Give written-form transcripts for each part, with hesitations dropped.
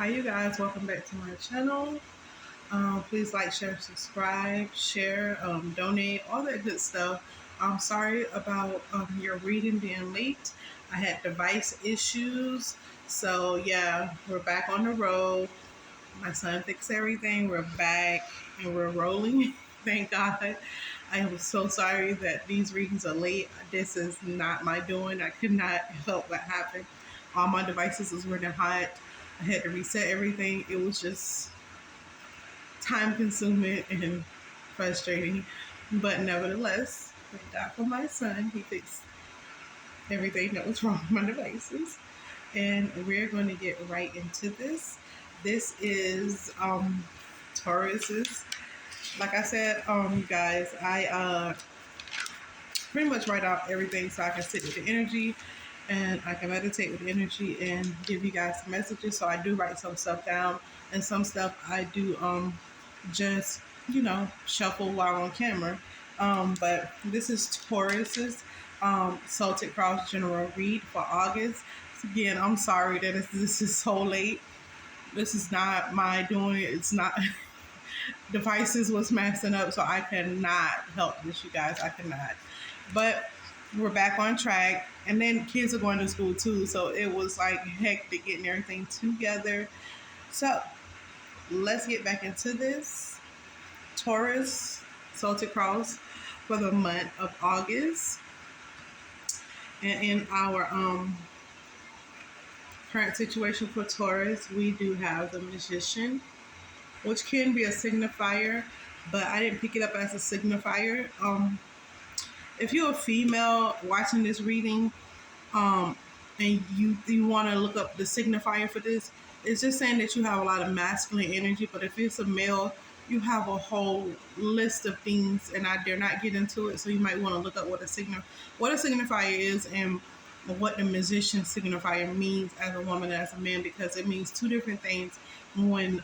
Hi you guys, welcome back to my channel. Please like, share, subscribe, share, donate, all that good stuff. I'm sorry about your reading being late. I had device issues. So yeah, we're back on the road. My son fixed everything. We're back and we're rolling. Thank God. I am so sorry that these readings are late. This is not my doing. I could not help what happened. All my devices was running hot. I had to reset everything. It was just time consuming and frustrating. But nevertheless, thank God for my son. He fixed everything that was wrong with my devices. And we're going to get right into this. This is Taurus's. Like I said, you guys, I pretty much write out everything so I can sit with the energy and I can meditate with the energy and give you guys some messages. So I do write some stuff down, and some stuff I do just shuffle while on camera. But this is Taurus's Celtic Cross General Read for August. Again, I'm sorry that this is so late. This is not my doing. It's not. Devices was messing up, so I cannot help this, you guys. I cannot. But we're back on track, and then kids are going to school too, so it was like hectic getting everything together. So let's get back into this. Taurus Celtic Cross for the month of August, and in our current situation for Taurus, we do have the Magician, which can be a signifier, but I didn't pick it up as a signifier. If you're a female watching this reading, and you want to look up the signifier for this, it's just saying that you have a lot of masculine energy. But if it's a male, you have a whole list of things, and I dare not get into it. So you might want to look up what a signifier is and what the Magician signifier means as a woman and as a man, because it means two different things when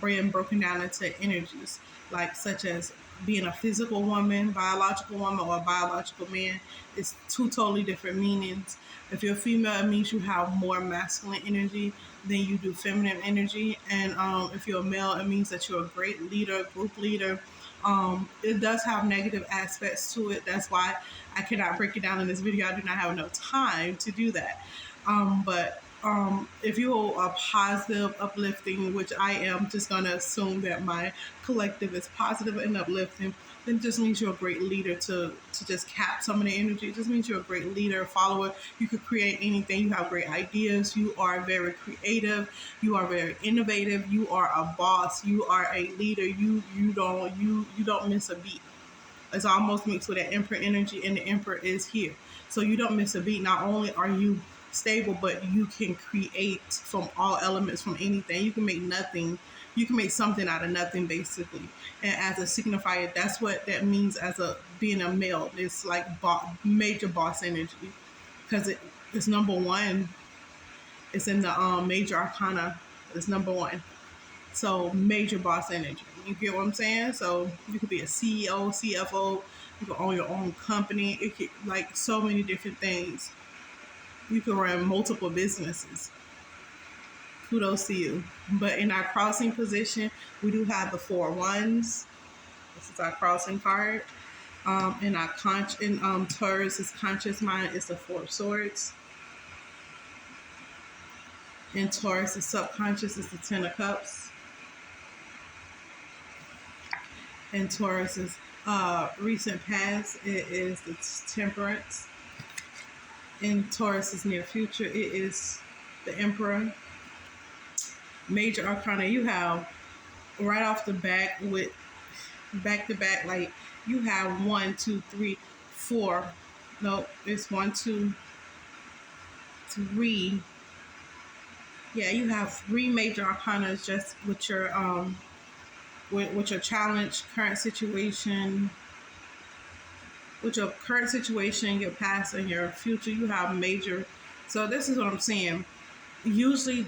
being broken down into energies, like such as being a physical woman, biological woman, or a biological man. It's two totally different meanings. If you're a female, it means you have more masculine energy than you do feminine energy. And if you're a male, it means that you're a great leader, group leader. It does have negative aspects to it. That's why I cannot break it down in this video. I do not have enough time to do that. But if you're a positive, uplifting, which I am just going to assume that my collective is positive and uplifting, then it just means you're a great leader to just cap some of the energy. It just means you're a great leader, follower. You could create anything. You have great ideas. You are very creative. You are very innovative. You are a boss. You are a leader. You don't miss a beat. It's almost mixed with that Emperor energy, and the Emperor is here. So you don't miss a beat. Not only are you stable, but you can create from all elements, from anything. You can make something out of nothing, basically. And as a signifier, that's what that means as being a male. It's like major boss energy, because it's number one. It's in the major arcana. It's number one. So major boss energy. You get what I'm saying? So you could be a CEO, CFO. You could own your own company. It could, like, so many different things. You can run multiple businesses. Kudos to you. But in our crossing position, we do have the 4 wands. This is our crossing card. In our Taurus's conscious mind is the 4 swords. In Taurus's subconscious is the 10 of cups. In Taurus's recent past, it is the temperance. In Taurus's near future, it is the Emperor. Major arcana, you have right off the back with back to back, like you have 1, 2, 3, 4. No, it's 1, 2, 3. Yeah, you have 3 major arcana just with your with your challenge, current situation. With your current situation, your past, and your future, you have major. So this is what I'm saying. Usually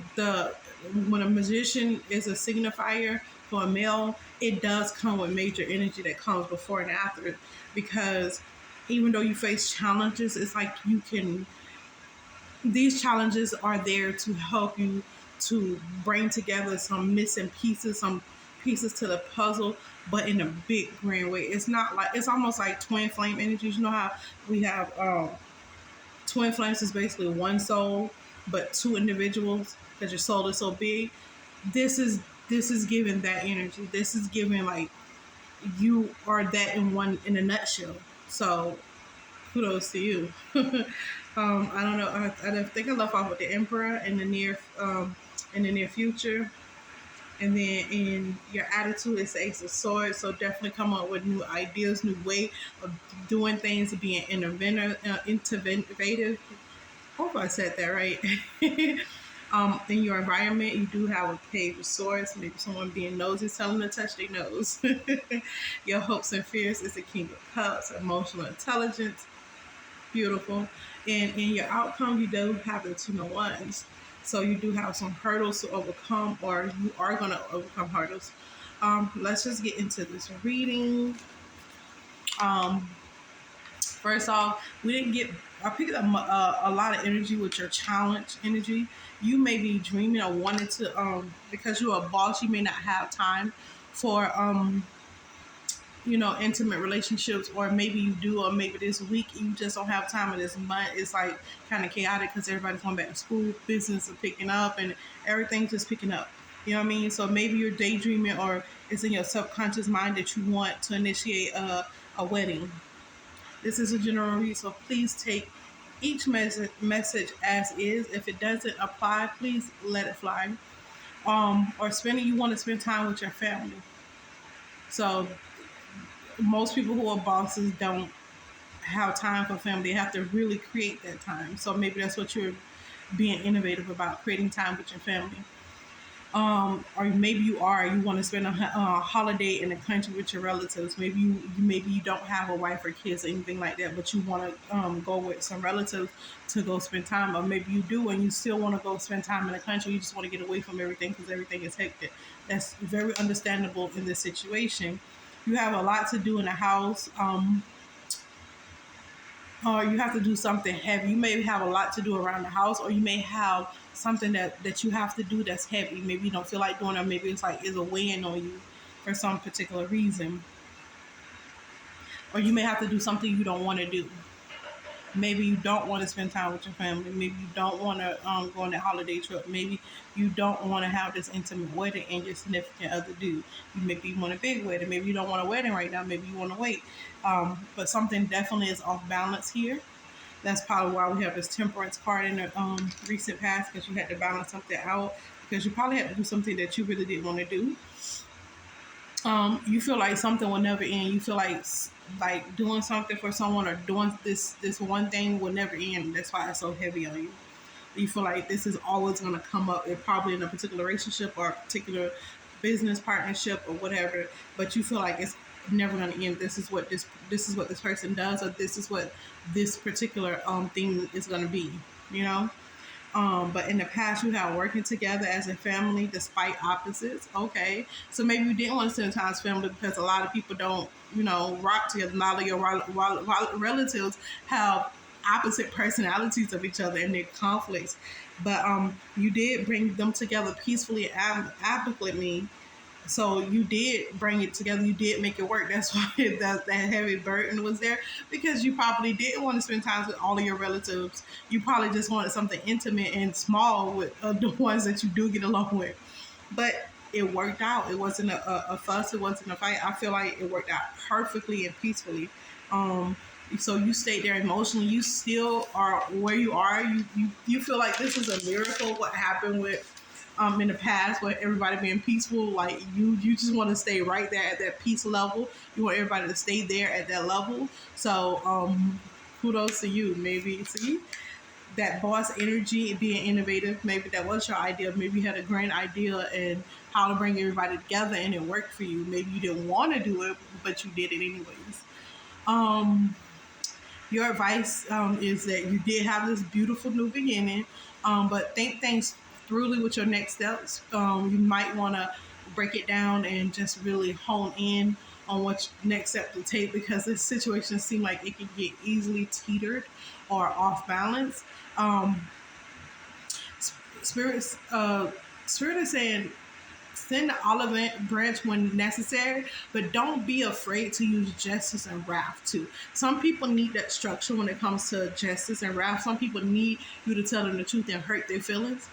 when a magician is a signifier for a male, it does come with major energy that comes before and after it. Because even though you face challenges, it's like these challenges are there to help you to bring together some missing pieces, some pieces to the puzzle, but in a big grand way. It's not like, it's almost like twin flame energies. You know how we have twin flames is basically one soul, but two individuals because your soul is so big. This is giving that energy. This is giving like you are that in one in a nutshell. So kudos to you. I don't know. I think I left off with the Emperor in the near future, and then in your attitude, it's the Ace of Swords. So definitely come up with new ideas, new way of doing things, being interventive. Hope I said that right. In your environment, you do have a Page of Swords. Maybe someone being nosy, telling them to touch their nose. Your hopes and fears is the King of Cups, emotional intelligence. Beautiful. And in your outcome, you do have the Two of Wands. So you do have some hurdles to overcome, or you are going to overcome hurdles. Let's just get into this reading. First off, I picked up a lot of energy with your challenge energy. You may be dreaming or wanting to, because you're a boss, you may not have time for, intimate relationships, or maybe you do, or maybe this week you just don't have time, or this month it's like kind of chaotic because everybody's going back to school, business is picking up, and everything's just picking up. You know what I mean? So maybe you're daydreaming, or it's in your subconscious mind that you want to initiate a wedding. This is a general read, so please take each message as is. If it doesn't apply, please let it fly. Or you want to spend time with your family. So most people who are bosses don't have time for family. They have to really create that time. So maybe that's what you're being innovative about, creating time with your family. Or maybe you want to spend a holiday in the country with your relatives. Maybe you don't have a wife or kids or anything like that, but you want to go with some relatives to go spend time. Or maybe you do and you still want to go spend time in the country. You just want to get away from everything because everything is hectic. That's very understandable in this situation. You have a lot to do in the house. Or you have to do something heavy. You may have a lot to do around the house, or you may have something that you have to do that's heavy. Maybe you don't feel like doing it, or maybe it's a weighing on you for some particular reason. Or you may have to do something you don't want to do. Maybe you don't want to spend time with your family. Maybe you don't want to go on that holiday trip. Maybe you don't want to have this intimate wedding and your significant other do. Maybe you want a big wedding. Maybe you don't want a wedding right now. Maybe you want to wait. But something definitely is off balance here. That's probably why we have this temperance card in the recent past, because you had to balance something out, because you probably had to do something that you really didn't want to do. You feel like something will never end. You feel like doing something for someone, or doing this one thing will never end. That's why it's so heavy on you. You feel like this is always going to come up, probably in a particular relationship or a particular business partnership or whatever. But you feel like it's never going to end. This is what this person does, or this is what this particular thing is going to be. You know. But in the past, you have working together as a family despite opposites. Okay, so maybe you didn't want to spend time with family because a lot of people don't, rock together. A lot of your relatives have opposite personalities of each other and their conflicts. But you did bring them together peacefully and amicably. So you did bring it together. You did make it work. That's why that heavy burden was there, because you probably didn't want to spend time with all of your relatives. You probably just wanted something intimate and small with the ones that you do get along with. But it worked out. It wasn't a fuss. It wasn't a fight. I feel like it worked out perfectly and peacefully. So you stayed there emotionally. You still are where you are. You feel like this is a miracle. What happened with in the past, where everybody being peaceful, like you just want to stay right there at that peace level. You want everybody to stay there at that level. So kudos to you. Maybe see that boss energy, being innovative. Maybe that was your idea. Maybe you had a grand idea and how to bring everybody together, and it worked for you. Maybe you didn't want to do it, but you did it anyways. Your advice is that you did have this beautiful new beginning, but think things thoroughly with your next steps. You might want to break it down and just really hone in on what next step to take, because this situation seems like it can get easily teetered or off balance. Spirits Spirit is saying send the olive branch when necessary, but don't be afraid to use justice and wrath too. Some people need that structure when it comes to justice and wrath. Some people need you to tell them the truth and hurt their feelings,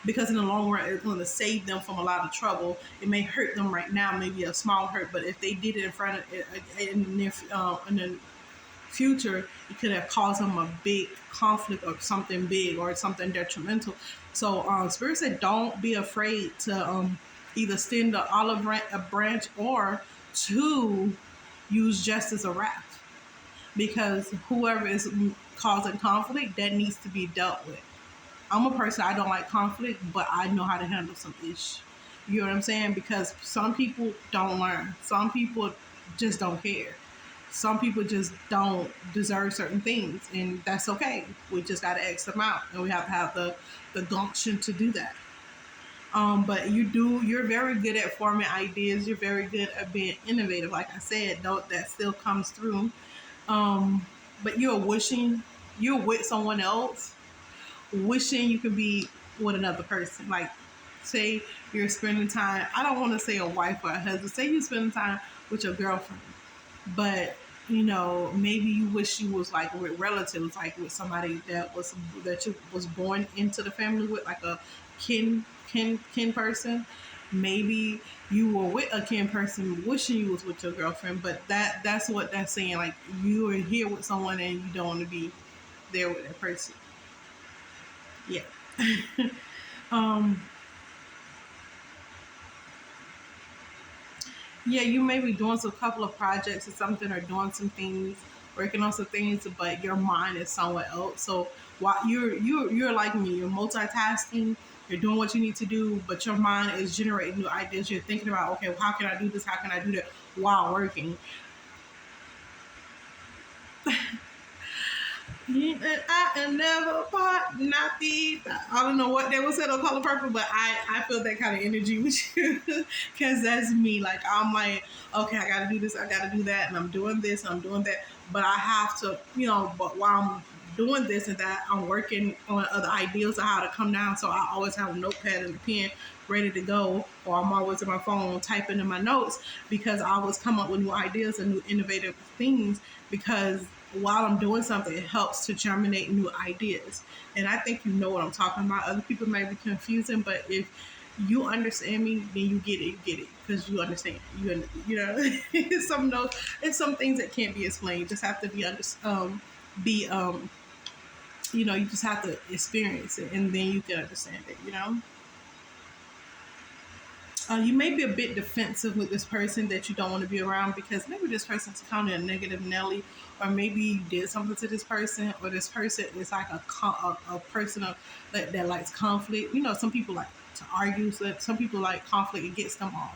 because in the long run it's going to save them from a lot of trouble. It may hurt them right now, maybe a small hurt, but if they did it in front of in the future, it could have caused them a big conflict or something big or something detrimental. So Spirit said don't be afraid to either send the olive branch or to use justice or wrath, because whoever is causing conflict, that needs to be dealt with. I'm a person, I don't like conflict, but I know how to handle some issues. You know what I'm saying? Because some people don't learn. Some people just don't care. Some people just don't deserve certain things, and that's okay. We just got to X them out, and we have to have the gumption to do that. But you're very good at forming ideas. You're very good at being innovative. Like I said, that still comes through. But you're with someone else, wishing you could be with another person. Like, say you're spending time, I don't want to say a wife or a husband, say you're spending time with your girlfriend, but maybe you wish you was like with relatives, like with somebody that you was born into the family with, like a kin person. Maybe you were with a kin person wishing you was with your girlfriend, but that's what that's saying. Like, you are here with someone and you don't want to be there with that person. Yeah. um yeah, you may be doing some couple of projects or something, or doing some things, working on some things, but your mind is somewhere else. So while you're like me, you're multitasking, you're doing what you need to do, but your mind is generating new ideas. You're thinking about, okay, well, how can I do this? How can I do that while working? I am never part, not the. I don't know what they would say on Color Purple, but I feel that kind of energy with you, because that's me. Like, I'm like, okay, I got to do this, I got to do that, and I'm doing this, and I'm doing that, but I have to, but while I'm doing this and that, I'm working on other ideas of how to come down. So I always have a notepad and a pen ready to go, or I'm always on my phone typing in my notes, because I always come up with new ideas and new innovative things, because while I'm doing something, it helps to germinate new ideas. And I think you know what I'm talking about. Other people may be confusing, but if you understand me, then you get it, because you understand. It's some things that can't be explained. You just have to you just have to experience it, and then you can understand it. You may be a bit defensive with this person that you don't want to be around, because maybe this person's kind of a negative Nelly, or maybe you did something to this person, or this person is like a person that likes conflict. Some people like to argue, so some people like conflict. It gets them off.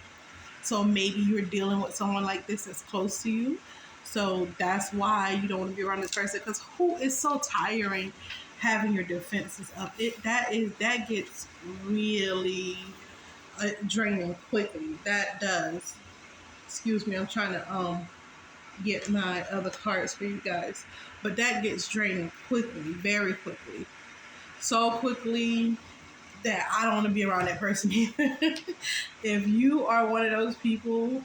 So maybe you're dealing with someone like this that's close to you. So that's why you don't want to be around this person, because who is so tiring having your defenses up. That gets really draining quickly. That does. Excuse me, I'm trying to get my other cards for you guys. But that gets draining quickly, very quickly. So quickly that I don't want to be around that person either. If you are one of those people,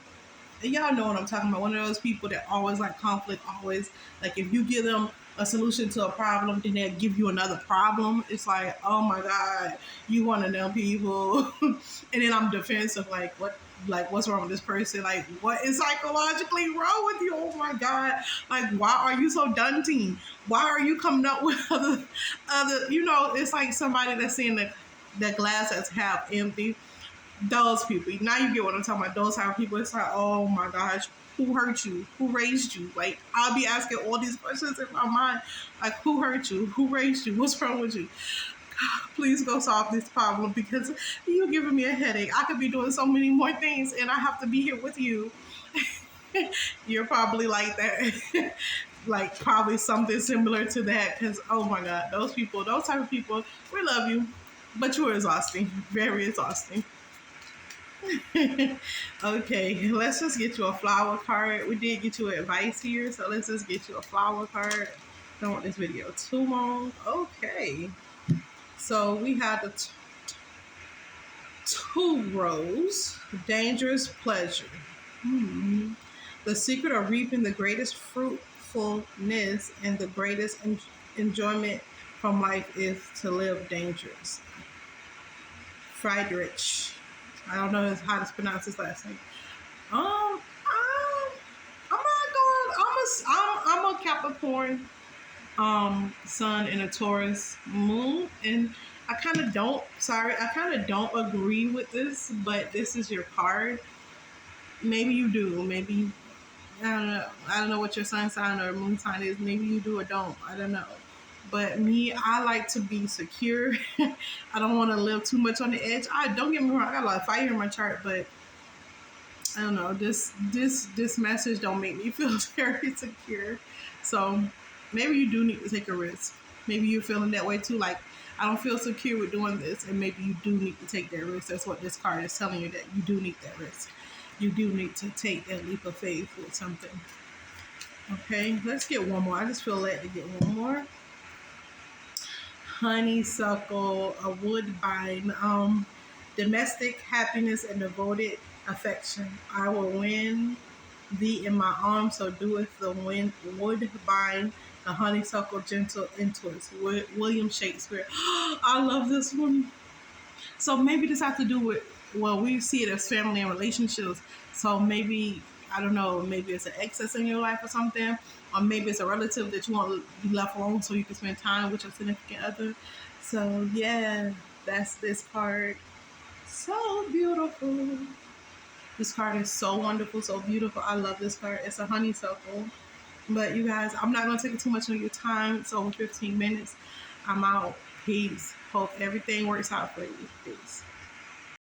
and y'all know what I'm talking about, one of those people that always like conflict, always like, if you give them a solution to a problem, then they'll give you another problem. It's like, oh my God, you one of them people. And then I'm defensive, like, what's wrong with this person? Like, what is psychologically wrong with you? Oh my God. Like, why are you so daunting? Why are you coming up with other, it's like somebody that's seeing the glass that's half empty. Those people. Now you get what I'm talking about. Those type of people. It's like, oh my gosh, who hurt you? Who raised you? Like, I'll be asking all these questions in my mind. Like, who hurt you? Who raised you? What's wrong with you? Please go solve this problem, because you're giving me a headache. I could be doing so many more things, and I have to be here with you. You're probably like that. Like, probably something similar to that, because, oh my God, those type of people, we love you, but you're exhausting. Very exhausting. Okay, let's just get you a flower card. We did get you advice here, so let's just get you a flower card. Don't want this video too long. Okay, so we have Who rose? Dangerous pleasure. Hmm. The secret of reaping the greatest fruitfulness and the greatest enjoyment from life is to live dangerous. Friedrich. I don't know how to pronounce his last name. Um, I'm not going. I'm a Capricorn, sun and a Taurus moon, and I kind of don't. Sorry, I kind of don't agree with this, but this is your card. Maybe you do. Maybe I don't know. I don't know what your sun sign or moon sign is. Maybe you do or don't. I don't know. But me, I like to be secure. I don't want to live too much on the edge. I don't get me wrong. I got a lot of fire in my chart, but I don't know. This message don't make me feel very secure. So maybe you do need to take a risk. Maybe you're feeling that way too. Like I don't feel secure with doing this, and maybe you do need to take that risk. That's what this card is telling you, that you do need that risk. You do need to take that leap of faith with something. Okay, let's get one more. I just feel led to get one more. Honeysuckle, a woodbine, domestic happiness and devoted affection. I will win thee in my arms, so doeth the wind, woodbine, the honeysuckle, gentle interest. William Shakespeare. I love this one. So maybe this has to do with, well, we see it as family and relationships. So maybe, I don't know, maybe it's an excess in your life or something. Or maybe it's a relative that you want to be left alone so you can spend time with your significant other. So yeah, that's this card. So beautiful. This card is so wonderful, so beautiful. I love this card. It's a honeysuckle. But you guys, I'm not going to take too much of your time. It's over 15 minutes. I'm out. Peace. Hope everything works out for you. Peace.